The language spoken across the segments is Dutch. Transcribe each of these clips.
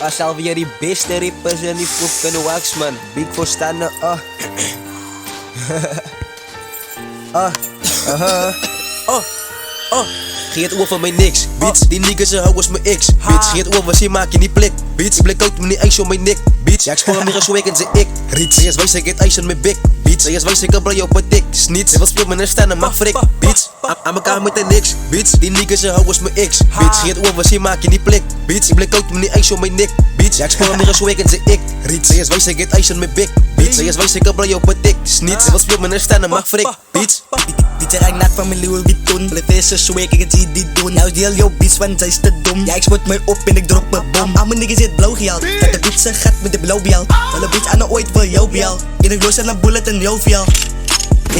Asal weer die beste rippers en die poep kunnen wax, man. Big voor standen, Geet over mijn niks, bitch. Die niggas ze houden mijn ex, bitch. Geet over, ze maak je niet blik, bitch. Ik blik uit met die ijs om mijn nek, bitch. Ja, ik spoor meer een swag en ze ik, riet. Zij is wijs, ik het ijs in mijn bik, bitch. Zij is wijs, ik heb blij op een dik, snit. Zij wil speel met een staan en mag frik, bitch. Aan elkaar met een niks, bitch. Die niggas ze houden mijn ex, bitch. Geet over, ze maak je niet blik, bitch. Ik blik uit met die ijs om mijn nek, bitch. Ja, ik spoor meer een swag en ze ik, riet. Zij is wijs, ik het ijs in mijn bik, bitch. Zij is wijs, ik heb blij op een dik, snit. Zij wil speel met een staan en mag frik, bitch. Bitch, ik nak van mijn Louis Vuitton. Blijf eens een swag, ik het zie die doen. Nou deel jouw bitch, want zij is te dom. Ja, ik spot mij op en ik drop mijn bom. Al mijn niggas zit blauw gehaald. Dat de bitch ze gaat met de blauw bial. Alle bitch aan ooit voor jou bial. In ik los en een bullet en jovial.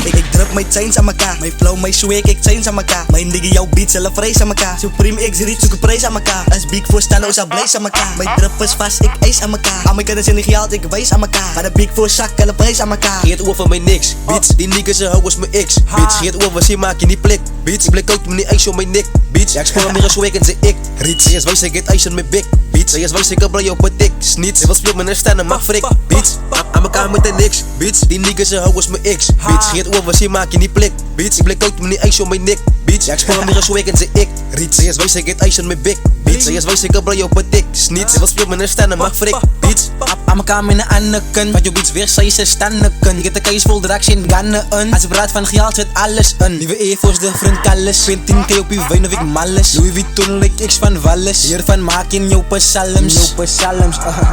Ik druk mijn chains aan elkaar. Mijn flow, mijn swag, ik chains aan elkaar. Mijn nigga, jouw beats, zelf vrees aan elkaar. Supreme X, reach, zoek een prijs aan elkaar. Als big voor staan, is al blaze aan elkaar. Mijn drip is vast, ik ijs aan elkaar. Al mijn kennis in de gehaald, ik wijs aan elkaar. Maar de big voor zak, alle prijs aan elkaar. Geet over mijn niks, bitch. Die niggas ze houden mijn ex, bitch. Geet over, ze maak je niet blik, bitch. Ik blik uit met die ijs om mijn nek, bitch. Ja, ik spoor meer een swag en ze ik, riet. Zij is wijs, ik het ijs in mijn bik, bitch. Zij is wijs, ik heb blij op een dik, snit. Zij wil speel met een staan en mag frik, bitch. Aan elkaar met een niks, bitch. Die niggas ze houden mijn ex, bitch. Geet over, ze maak je niet blik, bitch. Ik blik uit met die ijs om mijn nek, bitch. Ja, ik spoor meer een swag en ze ik, riet. Zij is wijs, ik het ijs in mijn bik, bitch. Zij is wijs, ik heb blij op een dik, snit. Zij wil speel met een staan en mag frik, bitch. Aan elkaar met een anneken. Wat je bitch weer zei ze stanneken. Je get de keis vol draks in gannen. Als je praat van geld zit alles in. Nieuwe Air Force de vriend alles. 20k op je wijn of ik malles. Louis Vuitton like X van Wallis. Hiervan maak in jouw psalms.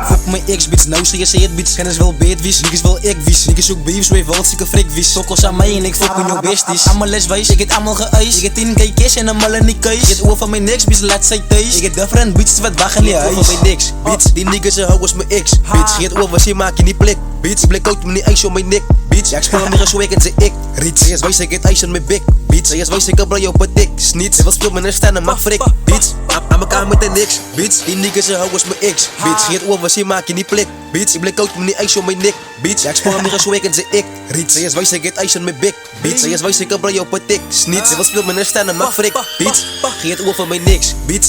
Fuck mijn X bitch, nou zie je het bitch. Kennis wel beet wies, niggas wel ik wies. Niggas zoek beefs, wij wel zieke frik wies. Sokkels aan mij en ik fuck met jouw besties. Allemaal leswijs, ik het allemaal geëist. Ik het 10k cash en allemaal in die keus. Ik het oor van mijn niks bitch, laat zij thuis. Ik het different bitches wat wacht in die huis. Over mijn niks, bitch. Die niggas ze houden mijn ex, bitch. Geet over, ze maak je niet blik, bitch. Ik blik uit met die ijs om mijn nek, bitch. Ja, ik spoor meer een swag en ze ik, riet. Zij is wijs, ik het ijs in mijn bik, bitch. Zij is wijs, ik heb blij op een dik, snit. Zij wil speel met een staan en mag frik, bitch. Aan elkaar met een niks, bitch. Die niggas ze houden mijn ex, bitch. Geet over, ze maak je niet blik, bitch. Ik blik uit met die ijs om mijn nek, bitch. Ja, ik spoor meer een swag en ze ik, riet. Zij is wijs, ik het ijs in mijn bik, bitch. Zij is wijs, ik heb blij op een dik, snit. Zij wil speel met een staan en mag frik, bitch. Geet over mijn niks, bitch.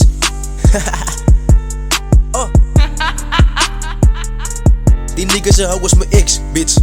Die niggas ze houden mijn ex, bitch.